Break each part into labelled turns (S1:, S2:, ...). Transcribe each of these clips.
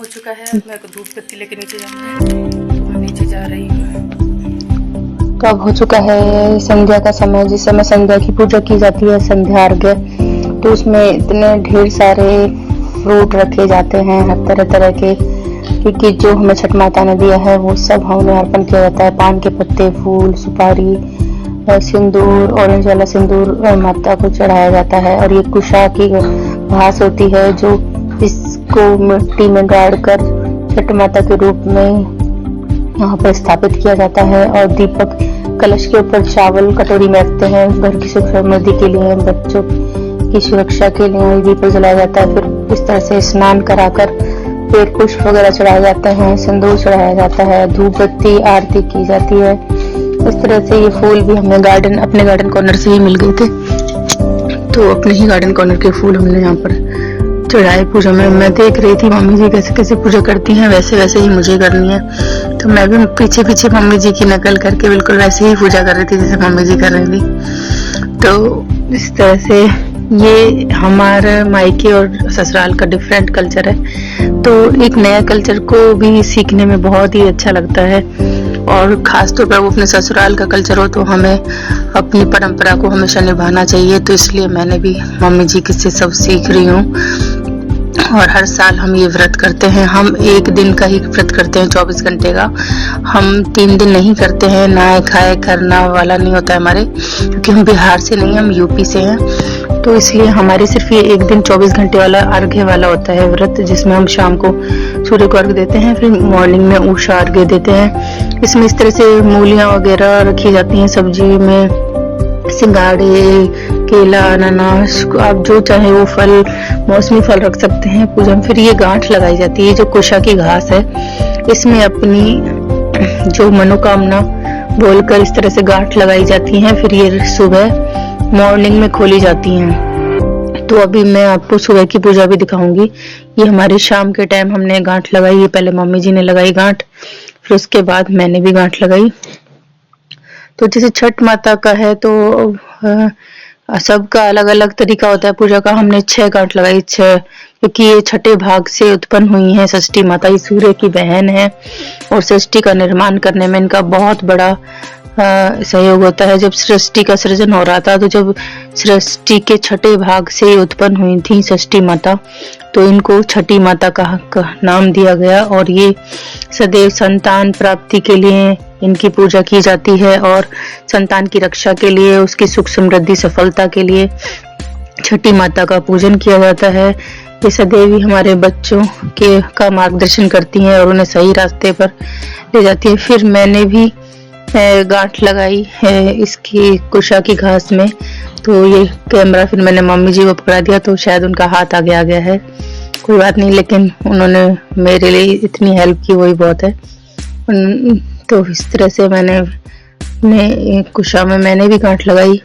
S1: हो चुका है। मैं धूप बत्ती लेके नीचे जाऊंगी, तो मैं नीचे जा रही हूँ।
S2: तो अब हो चुका है संध्या का समय, जिस समय संध्या की पूजा की जाती है, संध्या अर्घ्य। तो उसमें इतने ढेर सारे फ्रूट रखे जाते हैं हर तरह तरह के, क्योंकि जो हमें छठ माता ने दिया है वो सब हमें अर्पण किया जाता है। पान के पत्ते, फूल, सुपारी, सिंदूर, ऑरेंज वाला सिंदूर माता को चढ़ाया जाता है। और ये कुशा की घास होती है जो इसको मिट्टी में गाड़ कर छठ माता के रूप में यहाँ पर स्थापित किया जाता है। और दीपक कलश के ऊपर चावल कटोरी में रखते हैं, घर की सुख समृद्धि के लिए, बच्चों की सुरक्षा के लिए दीपक जलाया जाता है। फिर इस तरह से स्नान कराकर फिर पुष्प वगैरह चढ़ाए जाते हैं, सिंदूर चढ़ाया जाता है, धूप बत्ती आरती की जाती है। इस तरह से ये फूल भी हमें अपने गार्डन कॉर्नर से ही मिल गए थे, तो अपने ही गार्डन कॉर्नर के फूल हमने यहाँ पर चढ़ाए पूजा में। मैं देख रही थी मम्मी जी कैसे कैसे पूजा करती हैं, वैसे वैसे ही मुझे करनी है। तो मैं भी पीछे पीछे मम्मी जी की नकल करके बिल्कुल वैसे ही पूजा कर रही थी जैसे मम्मी जी कर रही थी। तो इस तरह से ये हमारा मायके और ससुराल का डिफरेंट कल्चर है, तो एक नया कल्चर को भी सीखने में बहुत ही अच्छा लगता है। और खास तौर पर वो अपने ससुराल का कल्चर हो तो हमें अपनी परंपरा को हमेशा निभाना चाहिए। तो इसलिए मैंने भी मम्मी जी से सब सीख रही हूँ। और हर साल हम ये व्रत करते हैं। हम एक दिन का ही व्रत करते हैं, 24 घंटे का। हम 3 दिन नहीं करते हैं। नहाए खाए करना वाला नहीं होता है हमारे, क्योंकि हम बिहार से नहीं, हम यूपी से हैं। तो इसलिए हमारे सिर्फ ये एक दिन 24 घंटे वाला अर्घ्य वाला होता है व्रत, जिसमें हम शाम को सूर्य को अर्घ्य देते हैं, फिर मॉर्निंग में उषा अर्घ्य देते हैं। इसमें इस तरह से मूलियां वगैरह रखी जाती हैं, सब्जी में सिंगाड़े, केला, अनानास, आप जो चाहे वो फल, मौसमी फल रख सकते हैं पूजा में। फिर ये गांठ लगाई जाती है, जो कुशा की घास है, इसमें अपनी जो मनोकामना बोलकर इस तरह से गांठ लगाई जाती हैं। फिर ये सुबह मॉर्निंग में खोली जाती हैं। तो अभी मैं आपको सुबह की पूजा भी दिखाऊंगी। ये हमारे शाम के टाइम हमने गांठ लगाई है। पहले मम्मी जी ने लगाई गांठ, फिर उसके बाद मैंने भी गांठ लगाई। तो जैसे छठ माता का है तो सबका अलग अलग तरीका होता है पूजा का। हमने 6 गांठ लगाई, 6, क्योंकि ये छठे भाग से उत्पन्न हुई है षष्ठी माता। ये सूर्य की बहन है और सृष्टि का निर्माण करने में इनका बहुत बड़ा सहयोग होता है। जब सृष्टि का सृजन हो रहा था, तो जब सृष्टि के छठे भाग से उत्पन्न हुई थी षष्ठी माता, तो इनको छठी माता का नाम दिया गया। और ये सदैव संतान प्राप्ति के लिए इनकी पूजा की जाती है, और संतान की रक्षा के लिए, उसकी सुख समृद्धि सफलता के लिए छठी माता का पूजन किया जाता है। ये सदैव ही हमारे बच्चों का मार्गदर्शन करती हैं और उन्हें सही रास्ते पर ले जाती है। फिर मैंने भी गांठ लगाई है इसकी कुशा की घास में। तो ये कैमरा फिर मैंने मम्मी जी को पकड़ा दिया, तो शायद उनका हाथ आगे आ गया है, कोई बात नहीं, लेकिन उन्होंने मेरे लिए इतनी हेल्प की, वही बहुत है। तो इस तरह से मैंने कुशा में मैंने भी गांठ लगाई।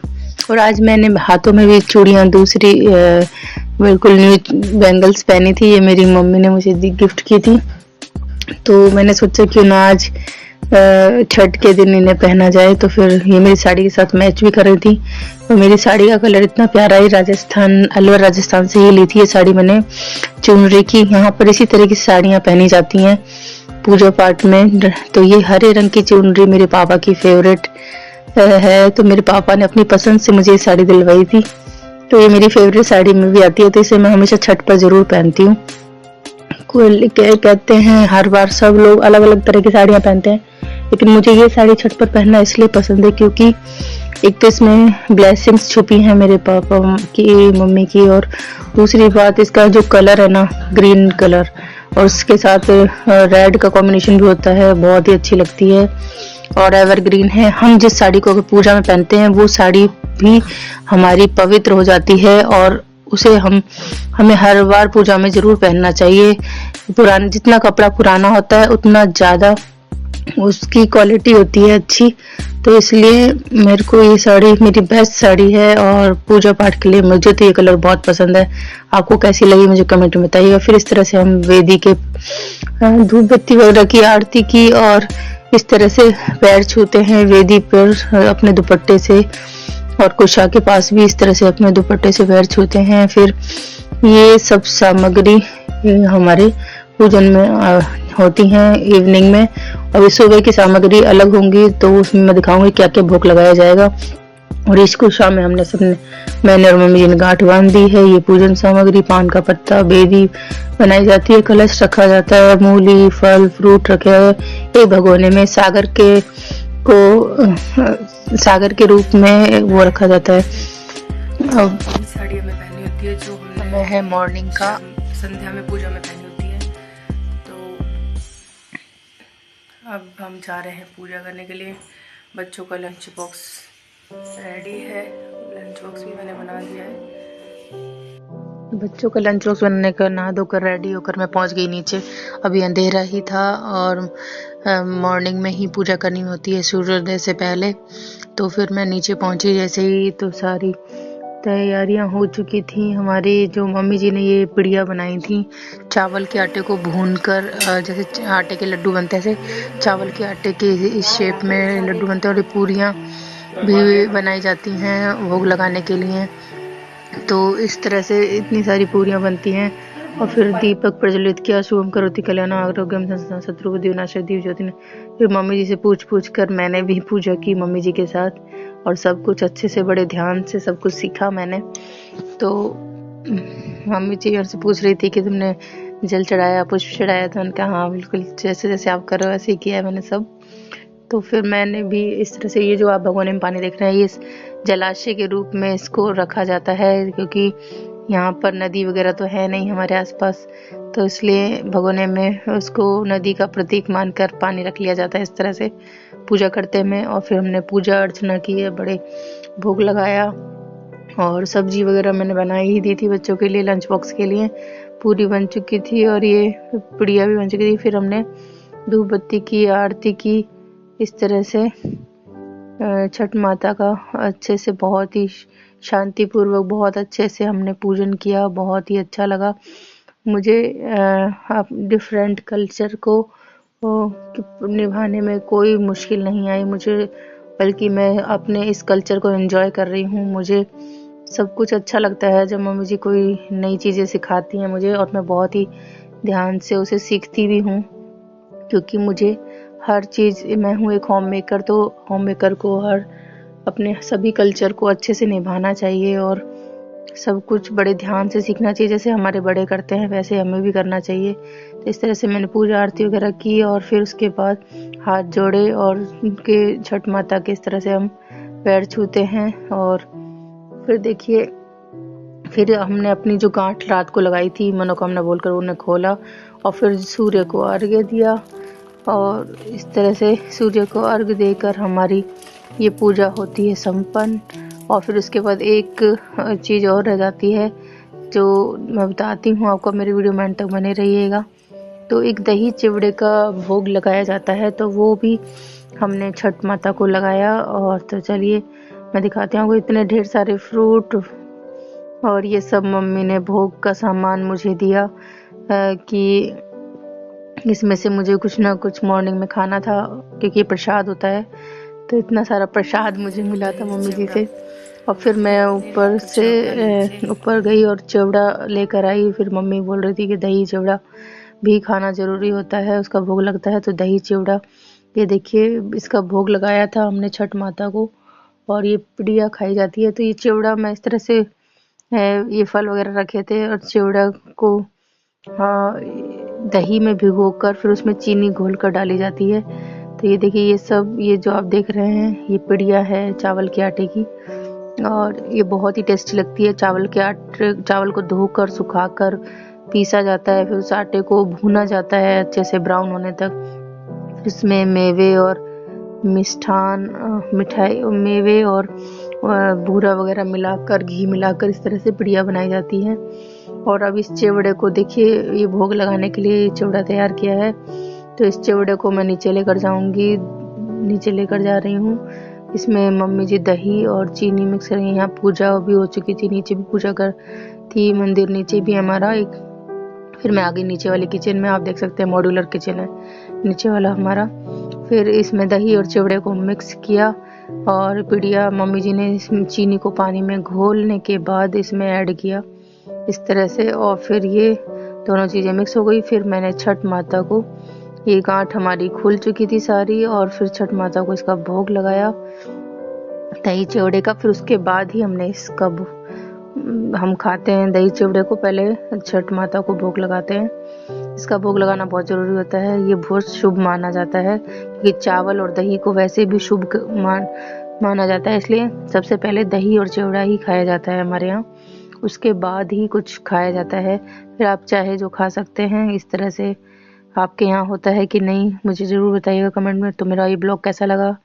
S2: और आज मैंने हाथों में भी चूड़ियां दूसरी बिल्कुल न्यू बैंगल्स पहनी थी। ये मेरी मम्मी ने मुझे गिफ्ट की थी, तो मैंने सोचा क्यों ना आज छठ के दिन इन्हें पहना जाए। तो फिर ये मेरी साड़ी के साथ मैच भी कर रही थी। और मेरी साड़ी का कलर इतना प्यारा है, राजस्थान, अलवर राजस्थान से ही ली थी ये साड़ी मैंने, चुनरी की। यहाँ पर इसी तरह की साड़ियाँ पहनी जाती हैं पूजा पाठ में। तो ये हरे रंग की चुनरी मेरे पापा की फेवरेट है, तो मेरे पापा ने अपनी पसंद से मुझे ये साड़ी दिलवाई थी। तो ये मेरी फेवरेट साड़ी में भी आती है, तो इसे मैं हमेशा छठ पर जरूर पहनती हूँ। कोई कहते हैं हर बार सब लोग अलग अलग तरह की साड़ियाँ पहनते हैं, लेकिन मुझे ये साड़ी छठ पर पहनना इसलिए पसंद है क्योंकि एक तो इसमें ब्लेसिंग्स छुपी हैं मेरे पापा की, मम्मी की, और दूसरी बात इसका जो कलर है ना, ग्रीन कलर, और उसके साथ रेड का कॉम्बिनेशन भी होता है, बहुत ही अच्छी लगती है और एवरग्रीन है। हम जिस साड़ी को पूजा में पहनते हैं वो साड़ी भी हमारी पवित्र हो जाती है, और उसे हमें हर बार पूजा में जरूर पहनना चाहिए। जितना कपड़ा पुराना होता है उतना ज्यादा उसकी क्वालिटी होती है अच्छी। तो इसलिए मेरे को ये साड़ी मेरी बेस्ट साड़ी है, और पूजा पाठ के लिए मुझे तो ये कलर बहुत पसंद है। आपको कैसी लगी मुझे कमेंट में बताइएगा। फिर इस तरह से हम वेदी के धूप बत्ती वगैरह की आरती की, और इस तरह से पैर छूते हैं वेदी पर अपने दुपट्टे से, और कुशा के पास भी इस तरह से अपने दुपट्टे से पैर छूते हैं। फिर ये सब सामग्री हमारे पूजन में होती हैं इवनिंग में। अभी सुबह की सामग्री अलग होंगी तो उसमें मैं दिखाऊंगी क्या क्या भोग लगाया जाएगा। और इसको शाम में हमने सबने, मैंने और मम्मी जी ने गांठ बांध दी है। ये पूजन सामग्री, पान का पत्ता, बेदी बनाई जाती है, कलश रखा जाता है, मूली फल फ्रूट रखे हैं एक भगोने में, सागर के रूप में वो रखा जाता है। अब
S1: साड़ी हमें पहनी होती है जो
S2: हमें है मॉर्निंग का,
S1: संध्या में पूजा में पहनी होती है। तो अब हम जा रहे हैं पूजा करने के लिए। बच्चों का लंच बॉक्स रेडी है, लंच बॉक्स भी मैंने बना दिया है।
S2: बच्चों का लंच बॉक्स बनने का नहा धोकर रेडी होकर मैं पहुंच गई नीचे। अभी अंधेरा ही था और मॉर्निंग में ही पूजा करनी होती है सूर्योदय से पहले। तो फिर मैं नीचे पहुंची जैसे ही तो सारी तैयारियां हो चुकी थी हमारी। जो मम्मी जी ने ये पिड़िया बनाई थी, चावल के आटे को भूनकर, जैसे आटे के लड्डू बनते हैं ऐसे चावल के आटे के इस शेप में लड्डू बनते हैं। और ये पूरियाँ भी बनाई जाती हैं भोग लगाने के लिए। तो इस तरह से इतनी सारी पूरियाँ बनती हैं। और फिर दीपक प्रज्वलित किया, शुभम करोति कल्याण आरोग्यम धन शत्रु बुद्धि विनाशः दीप ज्योति ने। फिर मम्मी जी से पूछ कर मैंने भी पूजा की मम्मी जी के साथ, और सब कुछ अच्छे से बड़े ध्यान से सब कुछ सीखा मैंने। तो मम्मी जी और से पूछ रही थी कि तुमने जल चढ़ाया, पुष्प चढ़ाया? तो मैंने कहा हाँ बिल्कुल, जैसे जैसे आप कर रहे हो वैसे ही किया है मैंने सब। तो फिर मैंने भी इस तरह से, ये जो आप भगोने में पानी देख रहे हैं, ये जलाशय के रूप में इसको रखा जाता है, क्योंकि यहाँ पर नदी वगैरह तो है नहीं हमारे आसपास, तो इसलिए भगोने में उसको नदी का प्रतीक मानकर पानी रख लिया जाता है इस तरह से पूजा करते में। और फिर हमने पूजा अर्चना की है, बड़े भोग लगाया, और सब्जी वगैरह मैंने बनाई ही दी थी बच्चों के लिए लंच बॉक्स के लिए, पूरी बन चुकी थी और ये पिड़िया भी बन चुकी थी। फिर हमने धूप बत्ती की, आरती की, इस तरह से छठ माता का अच्छे से, बहुत ही शांतिपूर्वक, बहुत अच्छे से हमने पूजन किया। बहुत ही अच्छा लगा मुझे। डिफरेंट कल्चर को निभाने में कोई मुश्किल नहीं आई मुझे, बल्कि मैं अपने इस कल्चर को एंजॉय कर रही हूँ। मुझे सब कुछ अच्छा लगता है जब मम्मी जी कोई नई चीज़ें सिखाती हैं मुझे, और मैं बहुत ही ध्यान से उसे सीखती भी हूँ, क्योंकि मुझे हर चीज़, मैं हूँ एक होम मेकर, तो होम मेकर को हर अपने सभी कल्चर को अच्छे से निभाना चाहिए और सब कुछ बड़े ध्यान से सीखना चाहिए। जैसे हमारे बड़े करते हैं वैसे हमें भी करना चाहिए। तो इस तरह से मैंने पूजा आरती वगैरह की, और फिर उसके बाद हाथ जोड़े और उनके छठ माता के इस तरह से हम पैर छूते हैं। और फिर देखिए, फिर हमने अपनी जो गांठ रात को लगाई थी मनोकामना बोलकर, उन्हें खोला और फिर सूर्य को अर्घ्य दिया। और इस तरह से सूर्य को अर्घ्य देकर हमारी ये पूजा होती है संपन्न। और फिर उसके बाद एक चीज़ और रह जाती है जो मैं बताती हूँ आपको, मेरी वीडियो में अंत तक बने रहिएगा। तो एक दही चिवड़े का भोग लगाया जाता है, तो वो भी हमने छठ माता को लगाया। और तो चलिए मैं दिखाती हूँ, इतने ढेर सारे फ्रूट और ये सब मम्मी ने भोग का सामान मुझे दिया कि इसमें से मुझे कुछ ना कुछ मॉर्निंग में खाना था, क्योंकि ये प्रसाद होता है। तो इतना सारा प्रसाद मुझे मिला था मम्मी जी से। और फिर मैं ऊपर गई और चिवड़ा लेकर आई। फिर मम्मी बोल रही थी कि दही चिवड़ा भी खाना जरूरी होता है, उसका भोग लगता है। तो दही चिवड़ा, ये देखिए इसका भोग लगाया था हमने छठ माता को, और ये पिड़िया खाई जाती है। तो ये चिवड़ा मैं इस तरह से ये फल वगैरह रखे थे, और चिवड़ा को दही में भिगोकर फिर उसमें चीनी घोलकर डाली जाती है। तो ये देखिए, ये सब, ये जो आप देख रहे हैं ये पिड़िया है चावल के आटे की, और ये बहुत ही टेस्टी लगती है। चावल को धोकर सुखाकर पीसा जाता है, फिर उस आटे को भूना जाता है अच्छे से ब्राउन होने तक। फिर इसमें मेवे और मिठाई, मेवे और बूरा वगैरह मिलाकर, घी मिलाकर इस तरह से पिड़िया बनाई जाती है। और अब इस चिवड़े को देखिए, ये भोग लगाने के लिए चिवड़ा तैयार किया है। तो इस चिवड़े को मैं नीचे लेकर जाऊंगी, नीचे लेकर जा रही हूँ। इसमें मम्मी जी दही और चीनी मिक्स करेंगे। यहाँ पूजा भी हो चुकी थी, नीचे भी पूजा कर थी, मंदिर नीचे भी हमारा एक। फिर मैं आ गई नीचे वाले किचन में, आप देख सकते हैं मॉड्यूलर किचन है नीचे वाला हमारा। फिर इसमें दही और चिवड़े को मिक्स किया, और पिड़िया मम्मी जी ने इसमें चीनी को पानी में घोलने के बाद इसमें ऐड किया इस तरह से। और फिर ये दोनों चीज़ें मिक्स हो गई। फिर मैंने छठ माता को, ये गांठ हमारी खुल चुकी थी सारी, और फिर छठ माता को इसका भोग लगाया दही चिवड़े का। फिर उसके बाद ही हमने इसका हम खाते हैं दही चिवड़े को, पहले छठ माता को भोग लगाते हैं। इसका भोग लगाना बहुत ज़रूरी होता है, ये बहुत शुभ माना जाता है, क्योंकि चावल और दही को वैसे भी शुभ माना जाता है, इसलिए सबसे पहले दही और चिवड़ा ही खाया जाता है हमारे यहाँ, उसके बाद ही कुछ खाया जाता है। फिर आप चाहे जो खा सकते हैं इस तरह से। आपके यहाँ होता है कि नहीं, मुझे ज़रूर बताइएगा कमेंट में। तो मेरा ये ब्लॉग कैसा लगा